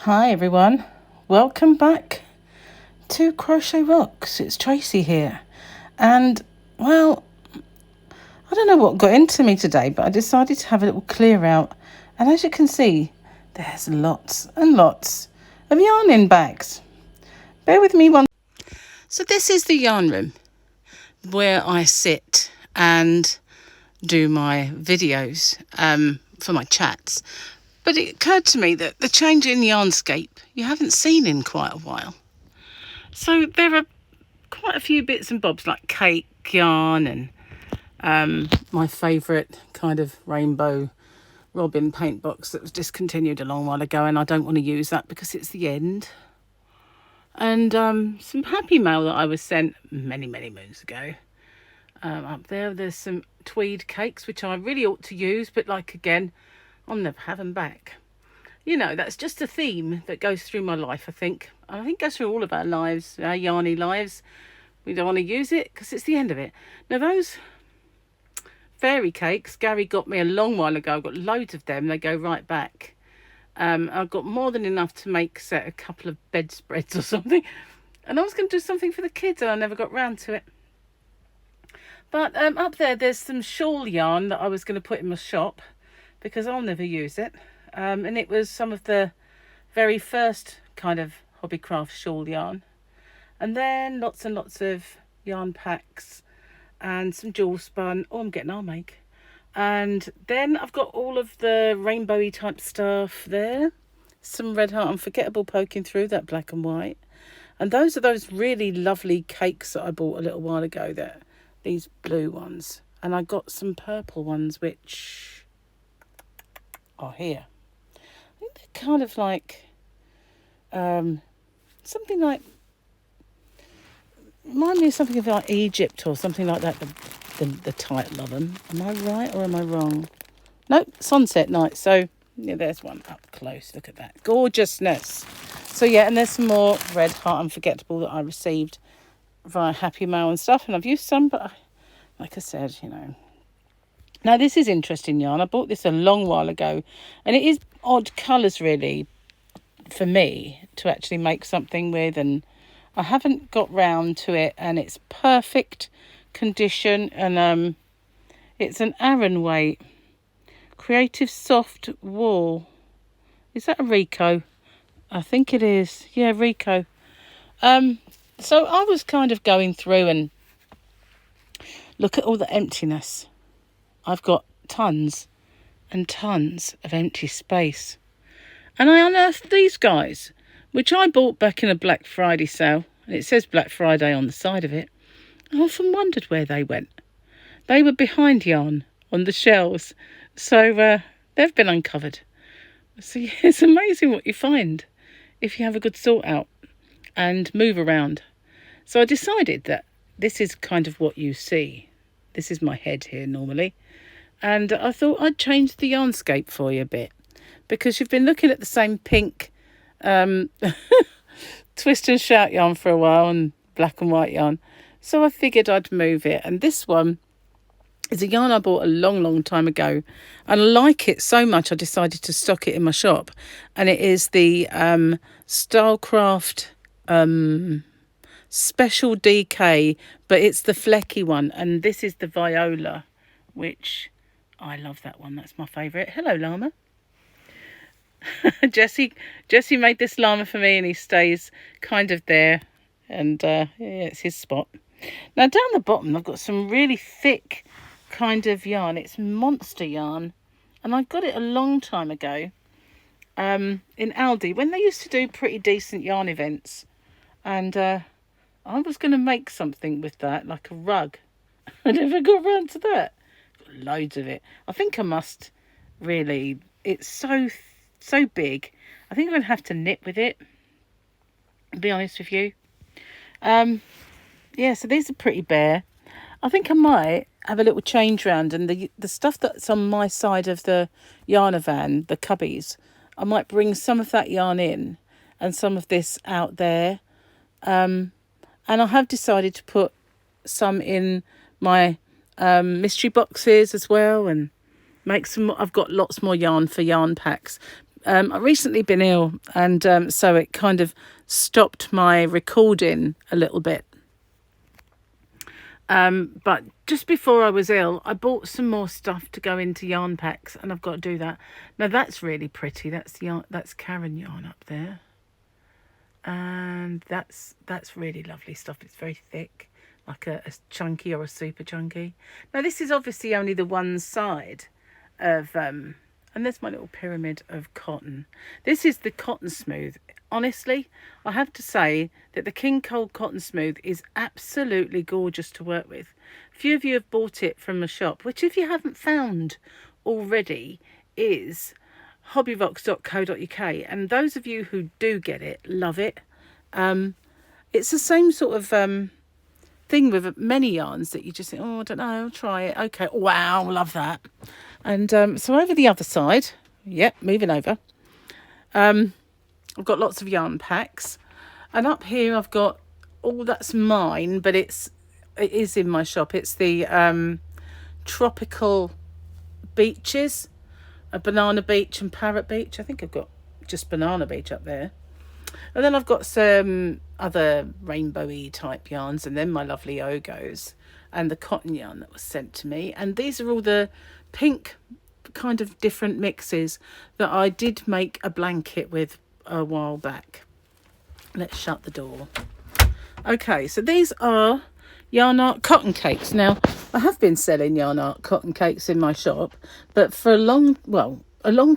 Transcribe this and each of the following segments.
Hi everyone, welcome back to Crochet Rocks. It's Tracy here, and well, I don't know what got into me today, but I decided to have a little clear out, and as you can see, there's lots and lots of yarn in bags. Bear with me one. So this is the yarn room where I sit and do my videos for my chats. But it occurred to me that the change in yarnscape you haven't seen in quite a while. So there are quite a few bits and bobs like cake yarn and my favourite kind of rainbow robin paint box that was discontinued a long while ago, and I don't want to use that because it's the end. And some happy mail that I was sent many moons ago. Up there's some tweed cakes which I really ought to use, but like again, I'll never have them back. You know, that's just a theme that goes through my life, I think. I think it goes through all of our lives, our yarny lives. We don't want to use it because it's the end of it. Now, those fairy cakes, Gary got me a long while ago. I've got loads of them. They go right back. I've got more than enough to make, say, a couple of bedspreads or something. And I was going to do something for the kids and I never got round to it. But up there's some shawl yarn that I was going to put in my shop because I'll never use it. And it was some of the very first kind of hobbycraft shawl yarn. And then lots and lots of yarn packs and some jewel spun. Oh, I'm getting our make. And then I've got all of the rainbowy type stuff there. Some Red Heart Unforgettable poking through that black and white. And those are those really lovely cakes that I bought a little while ago. These blue ones. And I got some purple ones which are here. I think they're kind of like something like, remind me of something of like Egypt or something like that, the title of them. Am I right or am I wrong? Nope, sunset night. So yeah, there's one up close. Look at that gorgeousness. So yeah, and there's some more Red Heart Unforgettable that I received via Happy Mail and stuff, and I've used some, but like I said, you know. Now, this is interesting yarn. I bought this a long while ago, and it is odd colours, really, for me to actually make something with, and I haven't got round to it, and it's perfect condition, and it's an Aran weight. Creative Soft Wool. Is that a Rico? I think it is. Yeah, Rico. So I was kind of going through and look at all the emptiness. I've got tons and tons of empty space. And I unearthed these guys, which I bought back in a Black Friday sale. And it says Black Friday on the side of it. I often wondered where they went. They were behind yarn on the shelves. So they've been uncovered. So yeah, it's amazing what you find if you have a good sort out and move around. So I decided that this is kind of what you see. This is my head here normally. And I thought I'd change the yarnscape for you a bit, because you've been looking at the same pink twist and shout yarn for a while and black and white yarn. So I figured I'd move it. And this one is a yarn I bought a long time ago. And I like it so much I decided to stock it in my shop. And it is the Stylecraft Special DK, but it's the flecky one. And this is the Viola, which I love that one. That's my favourite. Hello, llama. Jesse made this llama for me, and he stays kind of there, and yeah, it's his spot. Now down the bottom I've got some really thick kind of yarn. It's monster yarn, and I got it a long time ago in Aldi when they used to do pretty decent yarn events, and I was going to make something with that, like a rug. I never got around to that. Got loads of it. I think I must really, it's so big. I think I'm going to have to knit with it, to be honest with you. Yeah, so these are pretty bare. I think I might have a little change round, and the stuff that's on my side of the yarnavan, the cubbies, I might bring some of that yarn in and some of this out there. And I have decided to put some in my mystery boxes as well, and make some. I've got lots more yarn for yarn packs, I've recently been ill, and so it kind of stopped my recording a little bit. But just before I was ill, I bought some more stuff to go into yarn packs, and I've got to do that. Now that's really pretty. That's yarn. That's Karen yarn up there, and that's really lovely stuff. It's very thick, like a chunky or a super chunky. Now this is obviously only the one side of and there's my little pyramid of cotton. This is the Cotton Smooth. Honestly, I have to say that the King Cole Cotton Smooth is absolutely gorgeous to work with. A few of you have bought it from a shop, which if you haven't found already is hobbyvox.co.uk, and those of you who do get it love it. It's the same sort of thing with many yarns that you just think, oh, I don't know, I'll try it. Okay, wow, love that. And so over the other side, moving over, I've got lots of yarn packs, and up here I've got all that's mine, but it is in my shop. It's the tropical beaches, a banana beach and parrot beach. I think I've got just banana beach up there, and then I've got some other rainbowy type yarns, and then my lovely Ogos and the cotton yarn that was sent to me. And these are all the pink kind of different mixes that I did make a blanket with a while back. Let's shut the door. Okay, so these are yarn art cotton cakes. Now I have been selling yarn art cotton cakes in my shop, but for a long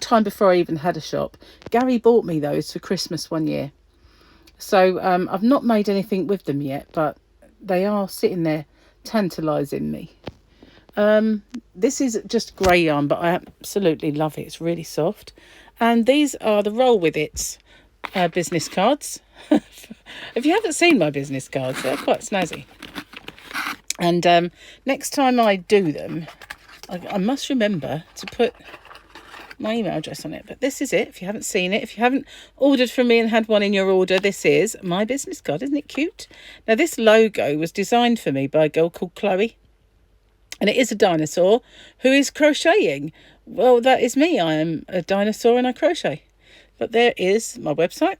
time before I even had a shop, Gary bought me those for Christmas one year. So I've not made anything with them yet, but they are sitting there tantalising me. This is just grey yarn, but I absolutely love it. It's really soft. And these are the Roll With It's business cards. If you haven't seen my business cards, they're quite snazzy. And next time I do them, I must remember to put my email address on it. But this is it. If you haven't seen it, if you haven't ordered from me and had one in your order, this is my business card. Isn't it cute? Now, this logo was designed for me by a girl called Chloe. And it is a dinosaur who is crocheting. Well, that is me. I am a dinosaur and I crochet. But there is my website.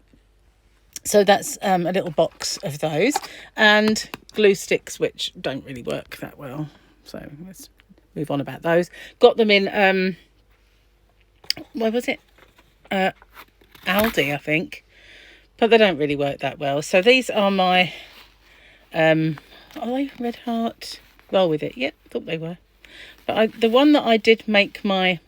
So that's a little box of those. And glue sticks, which don't really work that well. So let's move on about those. Got them in, where was it? Aldi, I think. But they don't really work that well. So these are my, are they Red Heart? Roll With It. Yep, thought they were. But the one that I did make my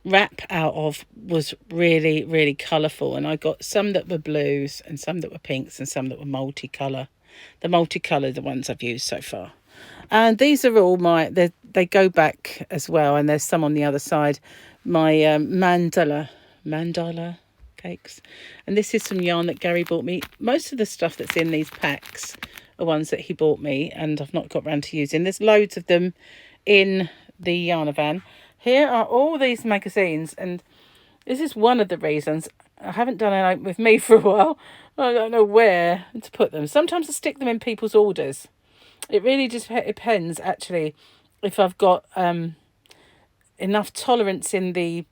wrap out of was really, really colourful. And I got some that were blues and some that were pinks and some that were multicolour. The multicolour, the ones I've used so far. And these are all they go back as well. And there's some on the other side. My mandala cakes. And this is some yarn that Gary bought me. Most of the stuff that's in these packs are ones that he bought me and I've not got around to using. There's loads of them in the Yarnavan. Here are all these magazines, and this is one of the reasons I haven't done it with me for a while. I don't know where to put them. Sometimes I stick them in people's orders. It really just depends, actually, if I've got enough tolerance in the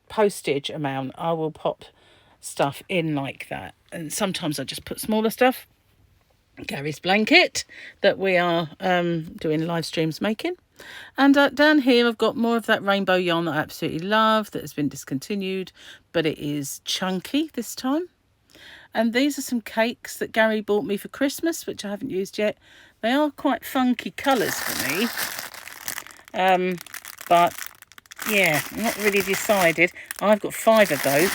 postage amount, I will pop stuff in like that. And sometimes I just put smaller stuff. Gary's blanket that we are doing live streams making. And down here I've got more of that rainbow yarn that I absolutely love that has been discontinued, but it is chunky this time. And these are some cakes that Gary bought me for Christmas, which I haven't used yet. They are quite funky colours for me. But yeah, not really decided. I've got 5 of those.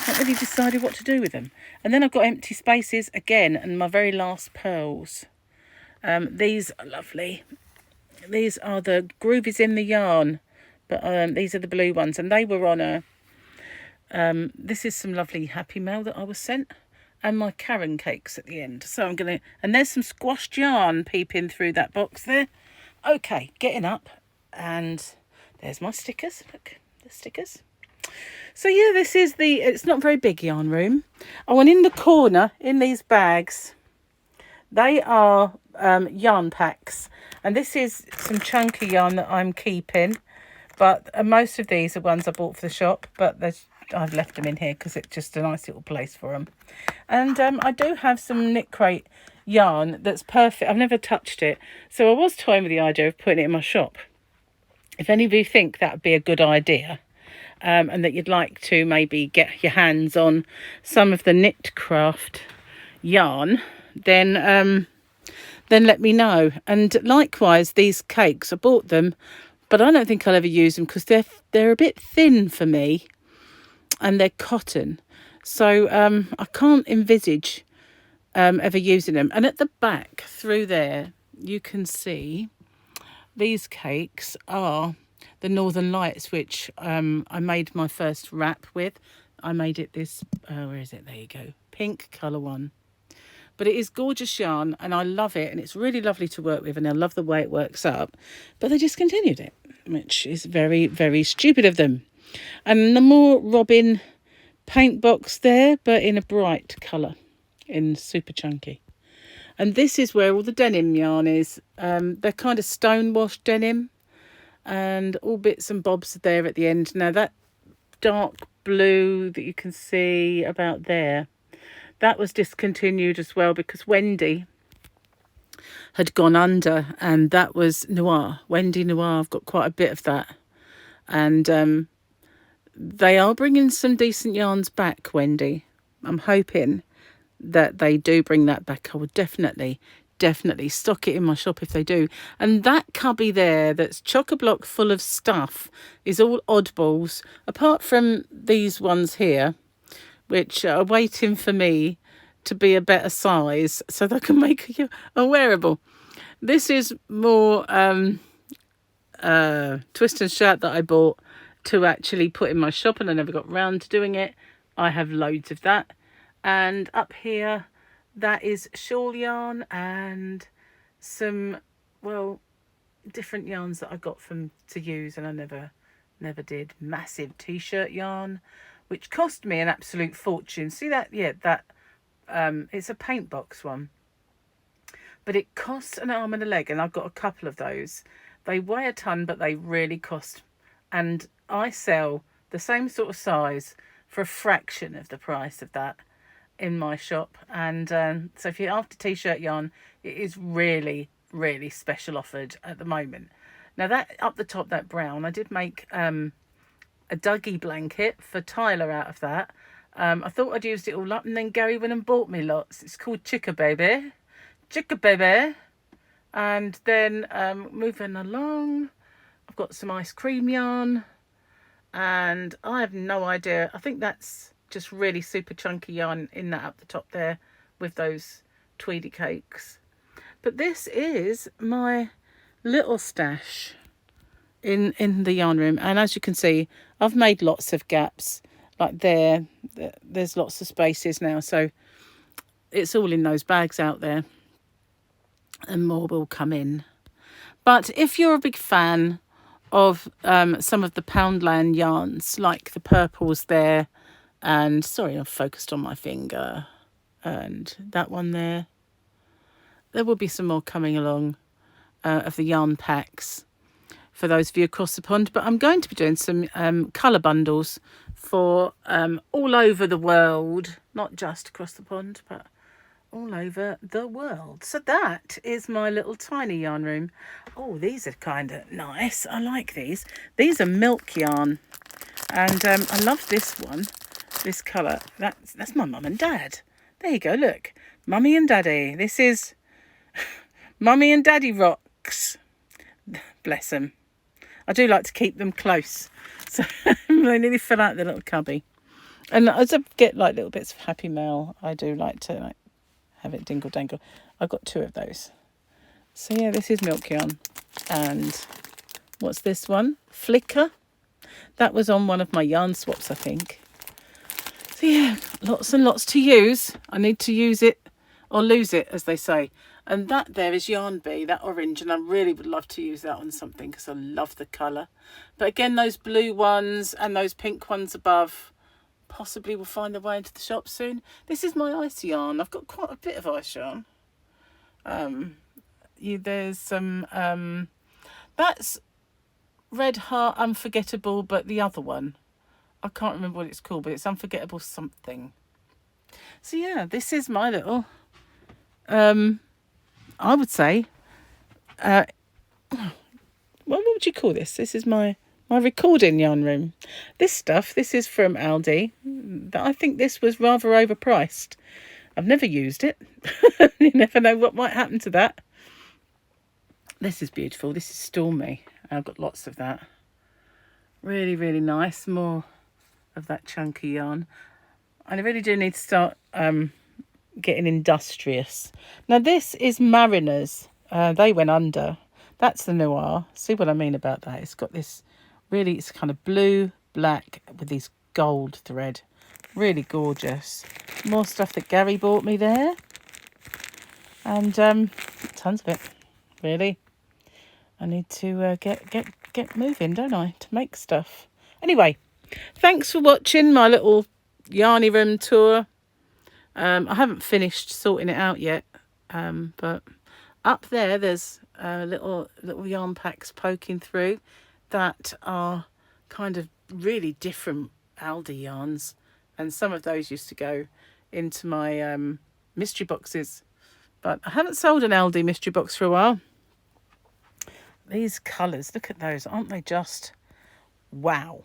Not really decided what to do with them. And then I've got empty spaces again and my very last pearls. These are lovely. These are the Groove Is In The Yarn, but these are the blue ones, and they were on a this is some lovely Happy Mail that I was sent, and my Karen cakes at the end. So I'm gonna, and there's some squashed yarn peeping through that box there. Okay, getting up, and there's my stickers. Look, the stickers. So yeah, this is it's not very big yarn room. Oh, and in the corner, in these bags, they are yarn packs. And this is some chunky yarn that I'm keeping. But most of these are ones I bought for the shop, but I've left them in here because it's just a nice little place for them. And I do have some knit crate yarn that's perfect. I've never touched it, so I was toying with the idea of putting it in my shop. If any of you think that would be a good idea, and that you'd like to maybe get your hands on some of the knit craft yarn, then let me know. And likewise, these cakes, I bought them, but I don't think I'll ever use them because they're a bit thin for me, and they're cotton, so I can't envisage ever using them. And at the back through there, you can see these cakes are the Northern Lights, which I made my first wrap with. I made it this, where is it? There you go, pink colour one. But it is gorgeous yarn, and I love it, and it's really lovely to work with, and I love the way it works up. But they discontinued it, which is very, very stupid of them. And the more Robin paint box there, but in a bright colour, in super chunky. And this is where all the denim yarn is. They're kind of stone-washed denim, and all bits and bobs are there at the end. Now, that dark blue that you can see about there, that was discontinued as well because Wendy had gone under, and that was Noir. Wendy Noir, I've got quite a bit of that. And they are bringing some decent yarns back, Wendy. I'm hoping that they do bring that back. I would definitely stock it in my shop if they do. And that cubby there that's chock-a-block full of stuff is all oddballs, apart from these ones here, which are waiting for me to be a better size so they can make a wearable. This is more twist and shout that I bought to actually put in my shop, and I never got round to doing it. I have loads of that. And up here, that is Shawl Yarn and some, well, different yarns that I got to use, and I never did. Massive t-shirt yarn, which cost me an absolute fortune. See that? Yeah, that it's a paint box one, but it costs an arm and a leg, and I've got a couple of those. They weigh a ton, but they really cost, and I sell the same sort of size for a fraction of the price of that in my shop. And so if you're after t-shirt yarn, it is really, really special offered at the moment. Now, that up the top, that brown, I did make a Dougie blanket for Tyler out of that. I thought I'd used it all up, and then Gary went and bought me lots. It's called Chicka Baby. And then moving along, I've got some ice cream yarn, and I have no idea. I think that's just really super chunky yarn in that up the top there with those tweedy cakes. But this is my little stash in the yarn room, and as you can see, I've made lots of gaps. Like there's lots of spaces now, so it's all in those bags out there, and more will come in. But if you're a big fan of some of the Poundland yarns, like the purples there, and sorry, I've focused on my finger, and that one there will be some more coming along of the yarn packs for those of you across the pond. But I'm going to be doing some colour bundles for all over the world, not just across the pond, but all over the world. So that is my little tiny yarn room. Oh, these are kind of nice. I like these. These are milk yarn, and I love this one, this colour. That's my mum and dad. There you go, look. Mummy and Daddy. This is Mummy and Daddy rocks. Bless them. I do like to keep them close. So they nearly fill out the little cubby. And as I get like little bits of Happy Mail, I do like to have it dingle dangle. I've got 2 of those. So yeah, this is milk yarn. And what's this one? Flicker. That was on one of my yarn swaps, I think. So yeah, lots and lots to use. I need to use it or lose it, as they say. And that there is Yarn Bee, that orange, and I really would love to use that on something because I love the colour. But again, those blue ones and those pink ones above possibly will find their way into the shop soon. This is my ice yarn. I've got quite a bit of ice yarn. There's some, that's Red Heart Unforgettable, but the other one. I can't remember what it's called, but it's Unforgettable something. So yeah, this is my little, I would say, what would you call this? This is my recording yarn room. This stuff, this is from Aldi. I think this was rather overpriced. I've never used it. You never know what might happen to that. This is beautiful. This is Stormy. I've got lots of that. Really, really nice. More of that chunky yarn. And I really do need to start getting industrious. Now this is Mariners. They went under. That's the Noir. See what I mean about that? It's got this really, it's kind of blue, black with these gold thread. Really gorgeous. More stuff that Gary bought me there. And tons of it, really. I need to get moving, don't I, to make stuff. Anyway, thanks for watching my little yarny room tour. I haven't finished sorting it out yet, but up there's little yarn packs poking through that are kind of really different Aldi yarns, and some of those used to go into my mystery boxes, but I haven't sold an Aldi mystery box for a while. These colours, look at those, aren't they just wow?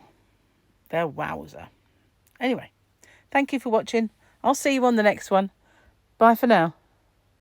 They're wowzer. Anyway, thank you for watching. I'll see you on the next one. Bye for now.